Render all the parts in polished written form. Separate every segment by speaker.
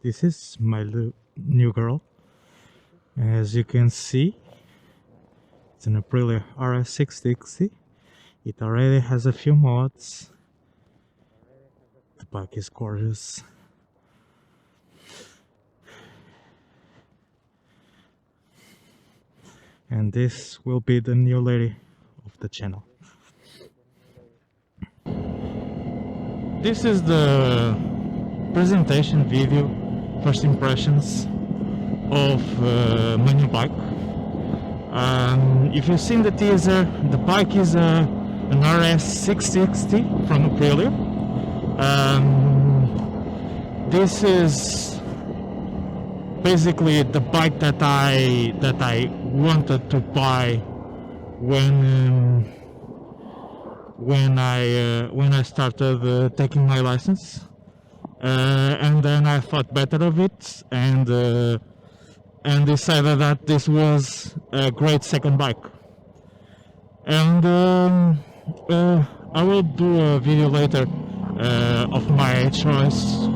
Speaker 1: This is my new girl. As you can see, it's an Aprilia RS660. It already has a few mods. The bike is gorgeous. And this will be the new lady of the channel. This is the presentation video, first impressions of my new bike. If you've seen the teaser, the bike is an RS660 from Aprilia. This is basically the bike that I wanted to buy when I started taking my license, and then I thought better of it and decided that this was a great second bike. And I will do a video later of my choice,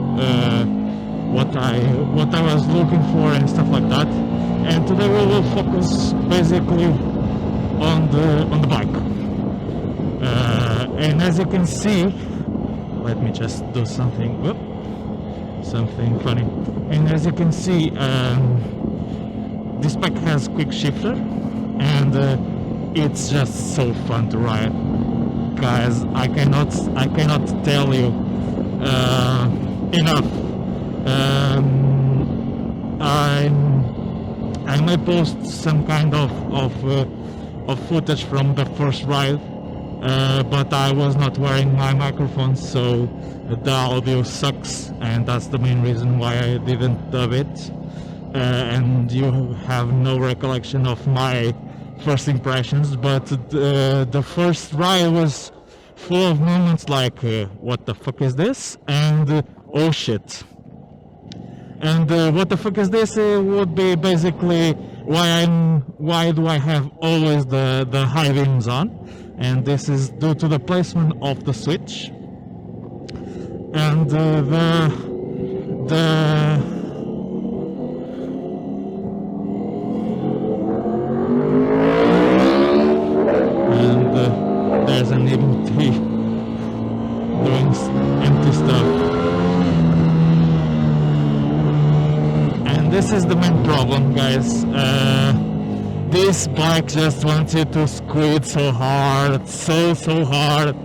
Speaker 1: what I was looking for and stuff like that. And today we will focus basically on the bike. And as you can see, let me just do something funny. And as you can see, this bike has Quickshifter, and it's just so fun to ride, guys. I cannot tell you enough. I may post some kind of footage from the first ride, but I was not wearing my microphone, so the audio sucks, and that's the main reason why I didn't dub it. And you have no recollection of my first impressions, but the first ride was full of moments like what the fuck is this, and oh shit. And what the fuck is this would be basically why do I have always the high beams on, and this is due to the placement of the switch. And there's an empty doing empty stuff. And this is the main problem, guys. This bike just wants you to squid so hard, so hard.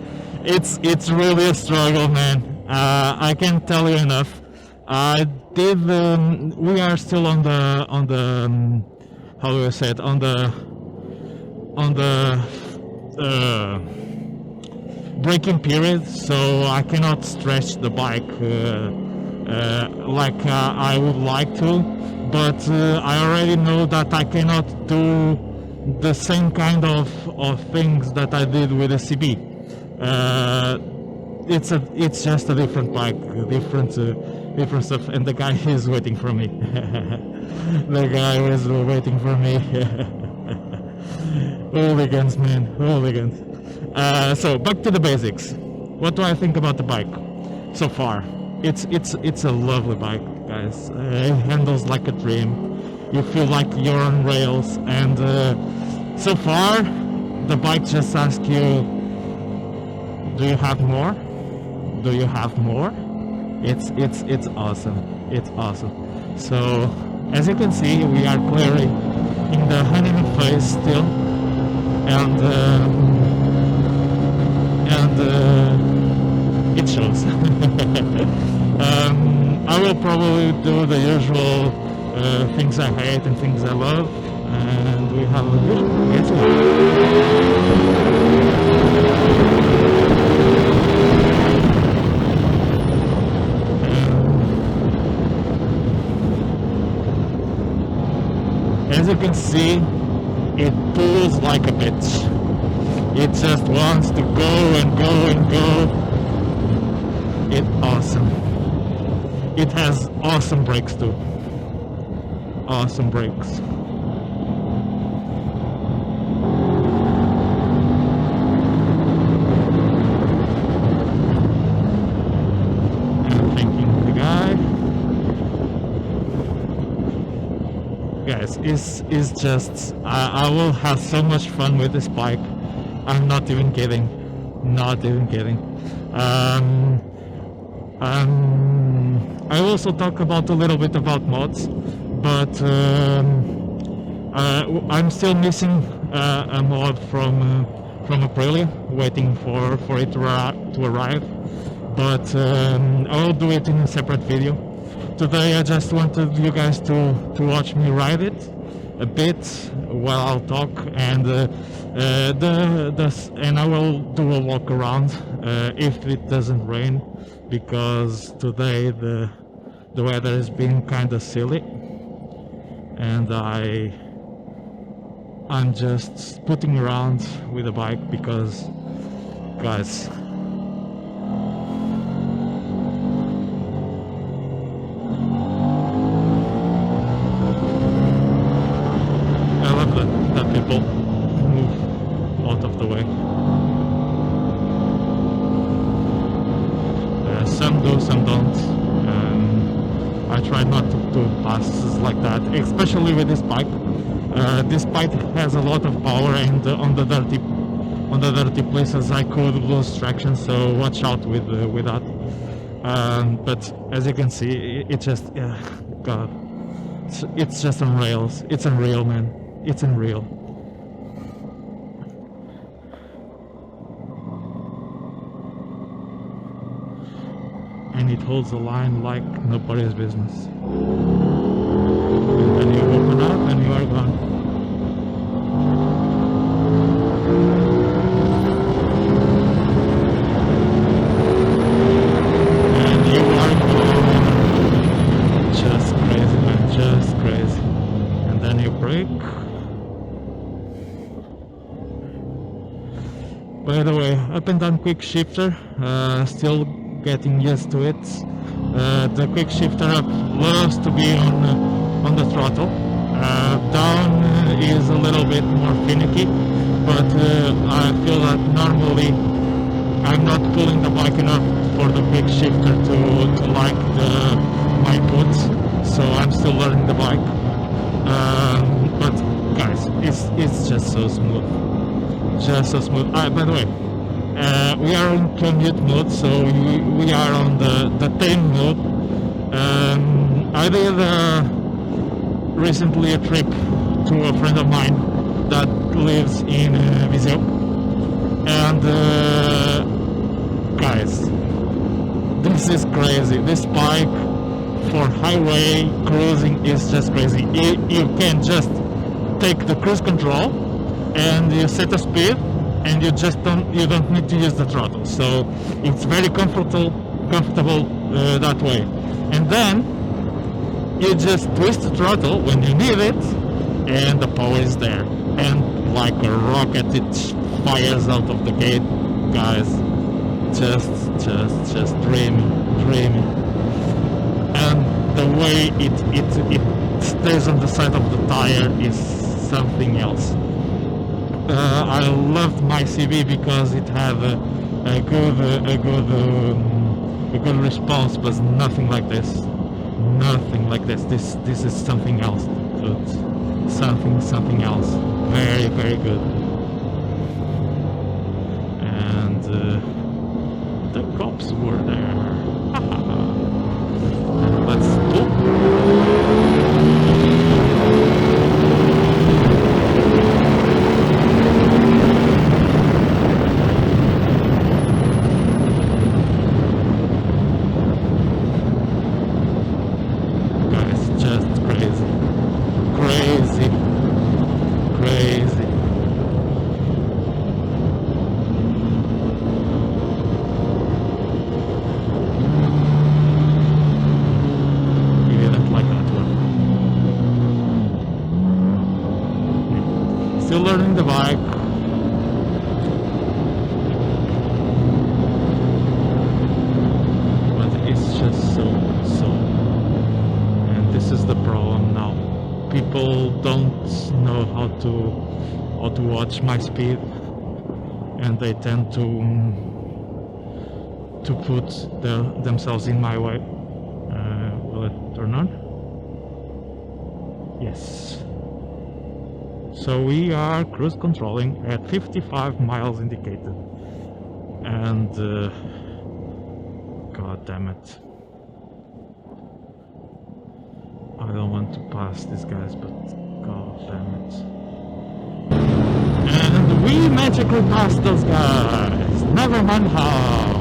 Speaker 1: It's really a struggle, man. I can't tell you enough. I did. We are still on the how do I say it? On the braking period, so I cannot stretch the bike like I would like to, but I already know that I cannot do the same kind of things that I did with the CB. It's just a different bike, different stuff, and the guy is waiting for me. The guy was waiting for me. Hooligans, man, hooligans. So back to the basics. What do I think about the bike so far? It's a lovely bike, guys. It handles like a dream. You feel like you're on rails, and so far the bike just asks you, do you have more? Do you have more? It's awesome. It's awesome. So as you can see, we are clearly in the honeymoon phase still, and it shows. I will probably do the usual things I hate and things I love, and we have a good. As you can see, it pulls like a bitch. It just wants to go and go and go. It's awesome. It has awesome brakes too. Awesome brakes. thanking the guy. Guys, it's just I will have so much fun with this bike. I'm not even kidding. Not even kidding. I also talk about a little bit about mods, but I'm still missing a mod from Aprilia, waiting for it to arrive. But I will do it in a separate video. Today I just wanted you guys to watch me ride it a bit while I'll talk, and and I will do a walk around if it doesn't rain, because today the weather has been kind of silly, and I'm just putting around with the bike because, guys, that people move out of the way. Some do, some don't. I try not to do passes like that, especially with this bike. This bike has a lot of power, and on the dirty places I could lose traction, so watch out with that. But as you can see, it just, God, it's just on rails. It's unreal, man. It's unreal. And it holds the line like nobody's business. And then you open up and you are gone. And you are gone. Just crazy, man, just crazy. And then you brake. By the way, up and down Quickshifter, still getting used to it. The Quickshifter up loves to be on the throttle. Down is a little bit more finicky, but I feel that normally I'm not pulling the bike enough for the Quickshifter to like my inputs, so I'm still learning the bike. But guys, it's just so smooth. Just so smooth. By the way, we are in commute mode, so we are on the tame mode. I did recently a trip to a friend of mine that lives in Viseu, and guys, this is crazy. This bike for highway cruising is just crazy. You can just take the cruise control and you set a speed, and you don't need to use the throttle, so it's very comfortable that way. And then you just twist the throttle when you need it, and the power is there, and like a rocket it fires out of the gate. Guys, just dreamy. And the way it stays on the side of the tire is something else. I loved my CV because it had a good response, but nothing like this. Nothing like this. This is something else, dude. Something else. Very, very good. And the cops were there. Let's go. Still learning the bike. But it's just so. And this is the problem now. People don't know how to watch my speed, and they tend to put themselves in my way. turn on. Yes. So we are cruise controlling at 55 miles indicated. And god damn it. I don't want to pass these guys, but god damn it. And we magically passed those guys. Never mind how.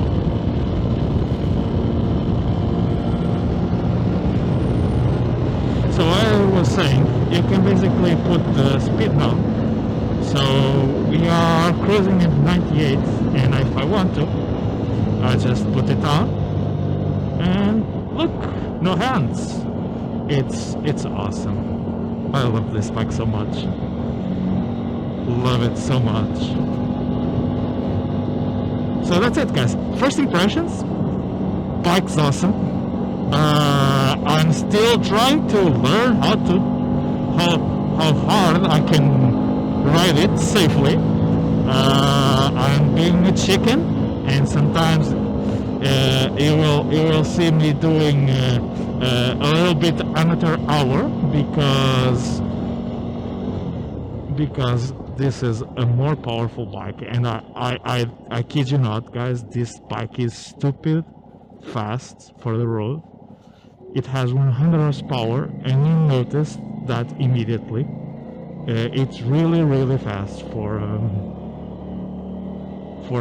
Speaker 1: So I was saying, you can basically put the speed down. So we are cruising at 98, and if I want to, I just put it on, and look, no hands. It's awesome. I love this bike so much. Love it so much. So that's it, guys. First impressions. Bike's awesome. I'm still trying to learn how hard I can ride it safely. I'm being a chicken, and sometimes you will see me doing a little bit amateur hour because this is a more powerful bike, and I kid you not, guys, this bike is stupid fast for the road. It has 100 horsepower, and you notice that immediately. It's really fast for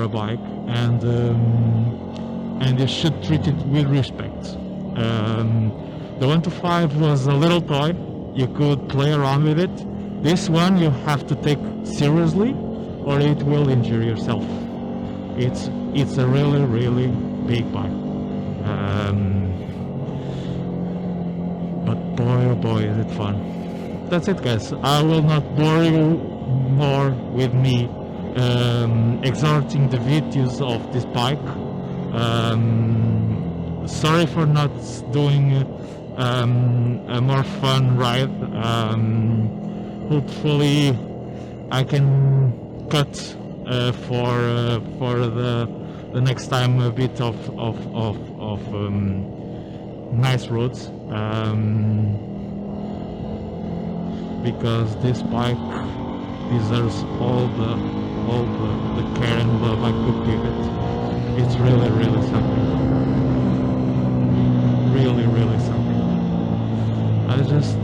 Speaker 1: a bike, and you should treat it with respect. The 125 was a little toy. You could play around with it. This one you have to take seriously, or it will injure yourself. It's a really big bike. But boy oh boy is it fun. That's it, guys. I will not bore you more with me exerting the virtues of this bike. Sorry for not doing a more fun ride. Hopefully I can cut for the next time a bit of nice roads, because this bike deserves all the care and love I could give it. It's really something. Really something. I just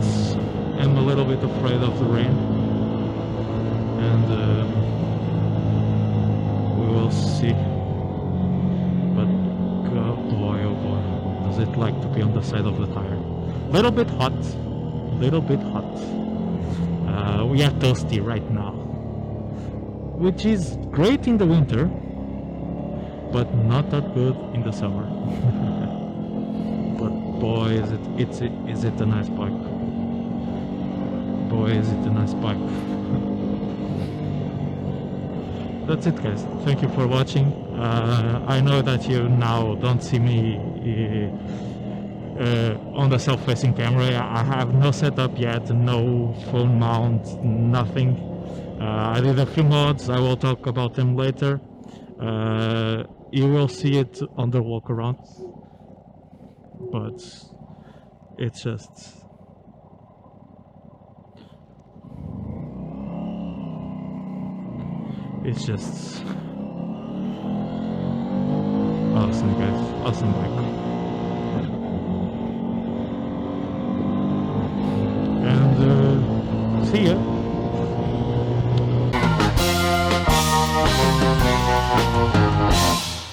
Speaker 1: am a little bit afraid of the rain, and we will see. But boy oh boy, does it like to be on the side of the tire. Little bit hot. We are toasty right now, which is great in the winter, but not that good in the summer. But boy, is it a nice bike. Boy, is it a nice bike. That's it, guys. Thank you for watching. I know that you now don't see me on the self-facing camera. I have no setup yet, no phone mount, nothing. I did a few mods. I will talk about them later. You will see it on the walk around, but it's just awesome, guys. Awesome bike. And see ya.